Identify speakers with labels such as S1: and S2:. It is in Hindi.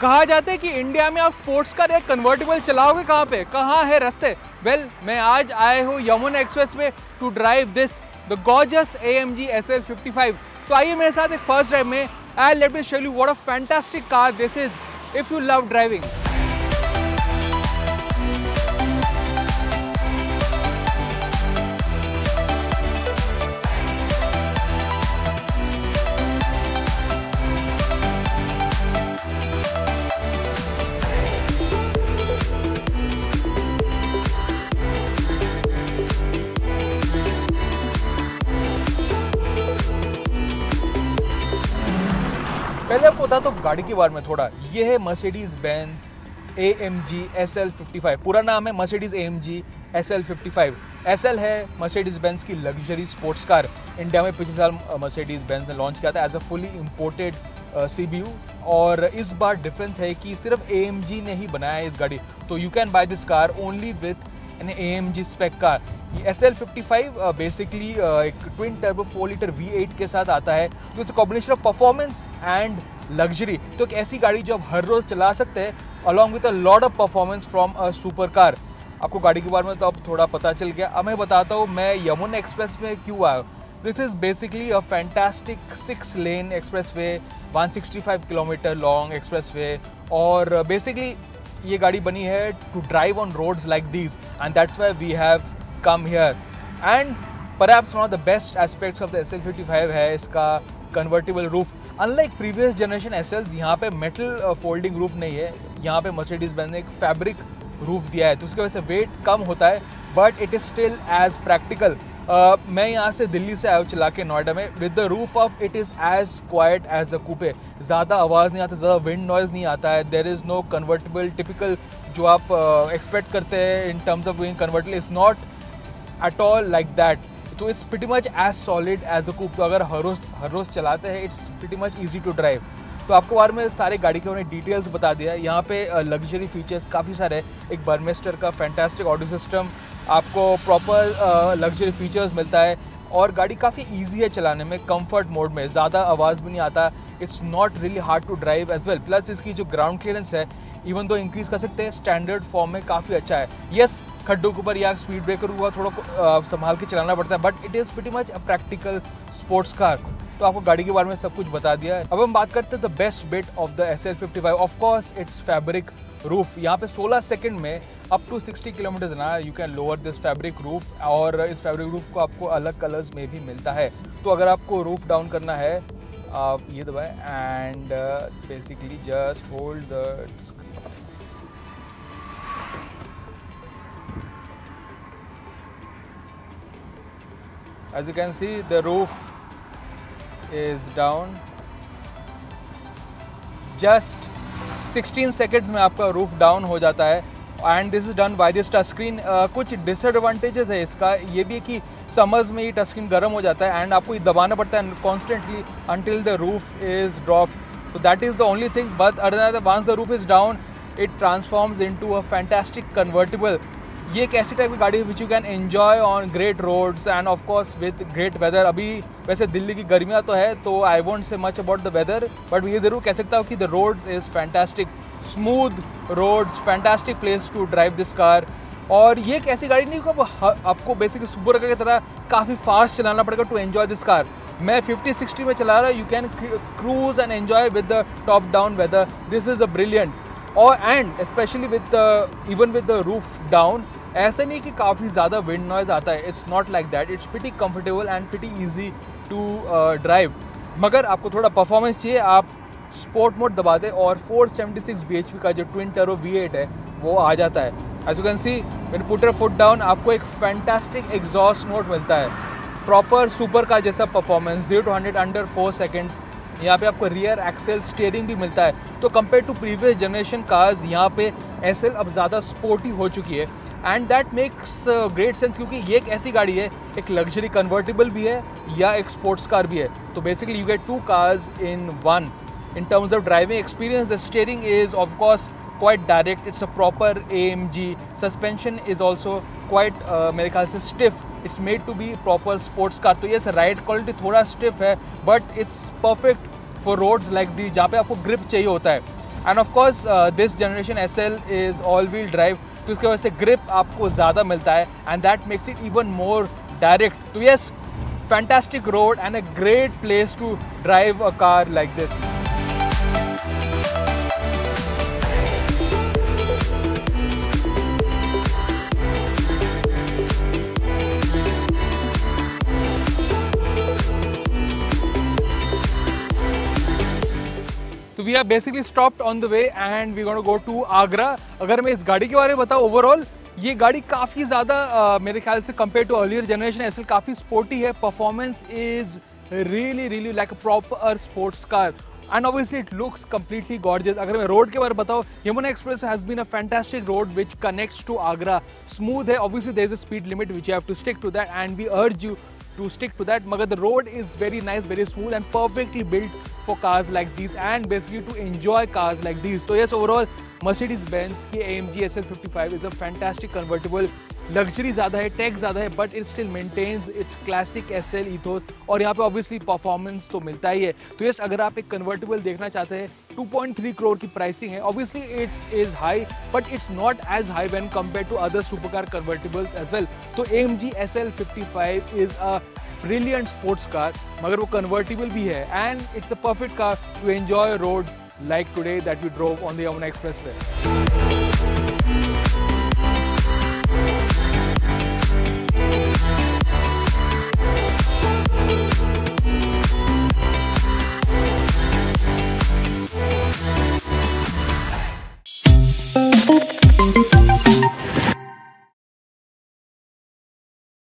S1: कहा जाता है कि इंडिया में आप स्पोर्ट्स कार एक कन्वर्टिबल चलाओगे कहाँ पे, कहाँ है रास्ते। वेल, मैं आज आए हूँ Yamuna expressway to drive this the gorgeous AMG SL55। तो आइए मेरे साथ एक फर्स्ट ड्राइव में and let me show you what a fantastic car this is if you love driving. पहले आपको बता तो गाड़ी के बारे में थोड़ा। ये है मर्सिडीज बेंज AMG SL55। पूरा नाम है मर्सिडीज AMG SL55। SL है मर्सिडीज बेंज की लग्जरी स्पोर्ट्स कार। इंडिया में पिछले साल मर्सिडीज बेंज ने लॉन्च किया था as a fully imported CBU। और इस बार डिफरेंस है कि सिर्फ AMG ने ही बनाया है इस गाड़ी, तो you can buy this car only with an AMG spec car. ये SL55 बेसिकली एक ट्विन टर्बो 4 लीटर V8 के साथ आता है, जो it's combination of performance and luxury. तो एक ऐसी गाड़ी जो आप हर रोज चला सकते हैं along with a lot of performance from a super car. आपको गाड़ी के बारे में तो अब थोड़ा पता चल गया। अब मैं बताता हूँ मैं यमुना एक्सप्रेस में क्यों आया। This is basically a fantastic 6 lane expressway, 165 kilometre long expressway. और बेसिकली ये गाड़ी बनी है to drive on roads like these and that's why we have come here and perhaps one of the best aspects of the SL55 है इसका convertible roof। unlike previous generation SLs यहाँ पे metal folding roof नहीं है, यहाँ पे Mercedes-Benz ने एक fabric roof दिया है, तो उसकी वजह से weight कम होता है but it is still as practical। मैं यहाँ से दिल्ली से आया हूँ चला के नोएडा में। With the roof off it is as quiet as a coupe. ज़्यादा आवाज़ नहीं आता, ज़्यादा विंड नॉइज़ नहीं आता है। There is no convertible typical जो आप एक्सपेक्ट करते हैं in terms of being convertible is not at all like that। तो it's pretty much as solid as a coupe। तो अगर हर रोज़ चलाते हैं it's pretty much easy to drive। तो आपको बारे में सारे गाड़ी के उन्हें डिटेल्स बता दिया है। यहाँ पे लग्जरी फीचर्स काफ़ी सारे हैं। एक बर्मेस्टर का फैंटास्टिक ऑडियो सिस्टम, आपको प्रॉपर लग्जरी फीचर्स मिलता है और गाड़ी काफ़ी ईजी है चलाने में, कंफर्ट मोड में, ज़्यादा आवाज़ भी नहीं आता। It's not really hard to drive as well. Plus इसकी जो ग्राउंड क्लियरेंस है इवन दो इंक्रीज कर सकते हैं, स्टैंडर्ड फॉर्म में काफ़ी अच्छा है। यस, खड्डों के ऊपर या स्पीड ब्रेकर हुआ थोड़ा संभाल के चलाना पड़ता है, but it is pretty much a practical sports car. तो आपको गाड़ी के बारे में सब कुछ बता दिया है। अब हम बात करते हैं the best bit of the SL55। Of course it's fabric roof. यहाँ पे 16 सेकंड में up to 60 kilometre an hour you can lower this fabric roof. और इस फैब्रिक रूफ को आपको अलग कलर्स में भी मिलता है। तो अगर आपको रूफ डाउन करना है आप ये दबाएं and basically just hold the as you can see the roof is down। just 16 seconds में आपका रूफ डाउन हो जाता है and this is done by this touch screen. कुछ डिसएडवांटेजेस है इसका, ये भी है कि समर्स में ये टच स्क्रीन गर्म हो जाता है एंड आपको ये दबाना पड़ता है constantly until the roof is drop. तो that is the only thing. But other once the roof is down it transforms into a fantastic convertible. ये एक ऐसी टाइप की गाड़ी है which you can enjoy on great roads and of course with great weather. अभी वैसे दिल्ली की गर्मियाँ तो है तो I won't say much about the weather, but ये ज़रूर कह सकता हूँ कि the roads is fantastic, smooth roads, fantastic place to drive this car. और ये एक ऐसी गाड़ी नहीं कि आपको बेसिकली सुपर कार की तरह काफ़ी फास्ट चलाना पड़ेगा टू एंजॉय दिस कार। मैं 50-60 में चला रहा हूँ, you can cruise and enjoy with the top down weather. This is a brilliant. और and specially with even with the roof down, ऐसा नहीं कि काफ़ी ज़्यादा विंड नॉइज़ आता है। It's not like that. It's pretty comfortable and pretty easy to drive. मगर आपको थोड़ा परफॉर्मेंस चाहिए, आप स्पोर्ट मोड दबा दें और 476 bhp का जो ट्विन टर्बो V8 है वो आ जाता है। As you can see when put your foot down आपको एक फैंटास्टिक एग्जॉस्ट नोट मिलता है, प्रॉपर सुपर कार जैसा परफॉर्मेंस, 0 to 100 अंडर 4 सेकेंड्स। यहाँ पे आपको रियर एक्सेल स्टीयरिंग भी मिलता है। तो compare to previous generation cars यहाँ पे SL अब ज़्यादा स्पोर्टी हो चुकी है and that makes great sense, क्योंकि ये एक ऐसी गाड़ी है, एक लग्जरी कन्वर्टेबल भी है या एक स्पोर्ट्स कार भी है। तो basically you get 2 cars in one। in terms of driving experience, the steering is of course quite direct, it's a proper AMG। suspension is also quite मेरे ख्याल से stiff, it's made to be proper sports car। तो ये राइड क्वालिटी थोड़ा stiff है but it's perfect for roads like these जहाँ पे आपको grip चाहिए होता है। And of course this generation SL is all wheel drive, तो इसकी वजह से ग्रिप आपको ज़्यादा मिलता है and that makes it even more direct. तो yes, fantastic road and a great place to drive a car like this. So we are basically stopped on the way and we're going to go to Agra. अगर मैं इस गाड़ी के बारे में बताऊँ ओवरऑल, ये गाड़ी काफ़ी ज़्यादा मेरे ख्याल से compare to earlier generation SL काफ़ी स्पोर्टी है. Performance is really like a proper sports car and obviously it looks completely gorgeous. अगर मैं रोड के बारे में बताऊँ, Yamuna express has been a fantastic road which connects to Agra. Smooth है, obviously there is a speed limit which you have to stick to that and we urge you to stick to that. Magar the road is very nice, very smooth and perfectly built for cars like these and basically to enjoy cars like these. So yes, overall Mercedes-Benz की AMG SL55 is a fantastic convertible. Luxury ज़्यादा है, टेक ज़्यादा है, but it still maintains its classic SL ethos और यहाँ पे ऑब्वियसली परफॉर्मेंस तो मिलता ही है. तो यस, अगर आप एक कन्वर्टेबल देखना चाहते हैं, 2.3 करोड़ की प्राइसिंग है. Obviously it's is high but it's not as high when compare to other supercar convertibles as well. तो AMG SL55 is a brilliant sports car, मगर वो कन्वर्टेबल भी है and it's a perfect car to enjoy roads like today that we drove on the Yamuna Expressway.